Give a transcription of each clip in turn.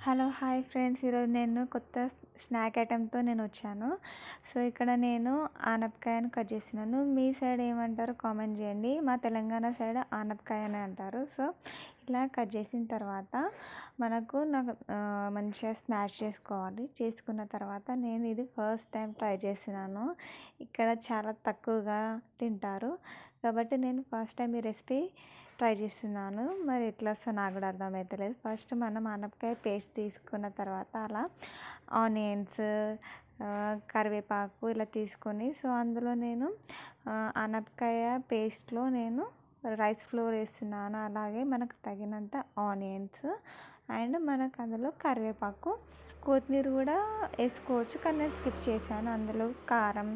Hello hi friends, ఈరోజు నేను కొత్త స్నాక్ ఐటెంతో వచ్చాను. సో ఇక్కడ నేను ఆనపకాయను కట్ చేస్తున్నాను. మీ సైడ్ ఏమంటారో కామెంట్ చేయండి. మా తెలంగాణ సైడ్ ఆనపకాయ అని అంటారు. సో ఇలా కట్ చేసిన తర్వాత నాకు మంచిగా స్మాష్ చేసుకోవాలి. చేసుకున్న తర్వాత నేను ఇది ఫస్ట్ టైం ట్రై చేస్తున్నాను. ఇక్కడ చాలా తక్కువగా తింటారు కాబట్టి నేను ఫస్ట్ టైం ఈ రెసిపీ ట్రై చేస్తున్నాను. మరి ఎట్లా వస్తుందో నాకు కూడా అర్థమవుతలేదు. ఫస్ట్ మనం ఆనపకాయ పేస్ట్ తీసుకున్న తర్వాత అలా ఆనియన్స్, కరివేపాకు ఇలా తీసుకొని, సో అందులో నేను ఆనపకాయ పేస్ట్లో నేను రైస్ ఫ్లోర్ వేస్తున్నాను. అలాగే మనకు తగినంత ఆనియన్స్ అండ్ మనకు అందులో కరివేపాకు, కొత్తిమీర కూడా వేసుకోవచ్చు, కానీ నేను స్కిప్ చేశాను. అందులో కారం,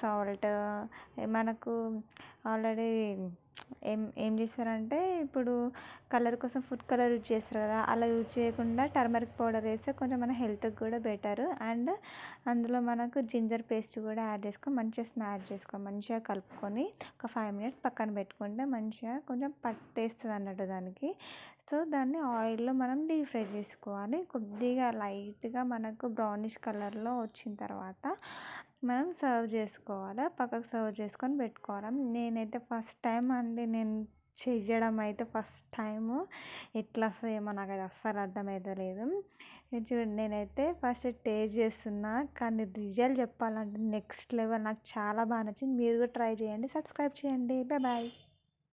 సాల్ట్, మనకు ఆల్రెడీ ఏం ఏం చేస్తారంటే ఇప్పుడు కలర్ కోసం ఫుడ్ కలర్ యూజ్ చేస్తారు కదా, అలా యూజ్ చేయకుండా టర్మరిక్ పౌడర్ వేస్తే కొంచెం మన హెల్త్కి కూడా బెటర్. అండ్ అందులో మనకు జింజర్ పేస్ట్ కూడా యాడ్ చేసుకొని మంచిగా స్మాష్ చేసుకొని మంచిగా కలుపుకొని ఒక 5 మినిట్స్ పక్కన పెట్టుకుంటే మంచిగా కొంచెం పట్టేస్తుంది అన్నట్టు దానికి. సో దాన్ని ఆయిల్లో మనం డీప్ ఫ్రై చేసుకోవాలి. కొద్దిగా లైట్గా మనకు బ్రౌనిష్ కలర్లో వచ్చిన తర్వాత మనం సర్వ్ చేసుకోవాలి. పక్కకు సర్వ్ చేసుకొని పెట్టుకోవాలి. నేనైతే ఫస్ట్ టైం అండి, నేను చెయ్యడం అయితే ఫస్ట్ టైము. ఎట్లా వస్తుందేమో నాకైతే అస్సలు అర్థమవుతలేదు. చూడండి, నేనైతే ఫస్ట్ టేస్ట్ చేస్తున్నా, కానీ రిజల్ట్ చెప్పాలంటే నెక్స్ట్ లెవెల్. నాకు చాలా బాగా నచ్చింది. మీరు కూడా ట్రై చేయండి, సబ్స్క్రైబ్ చేయండి. Bye bye.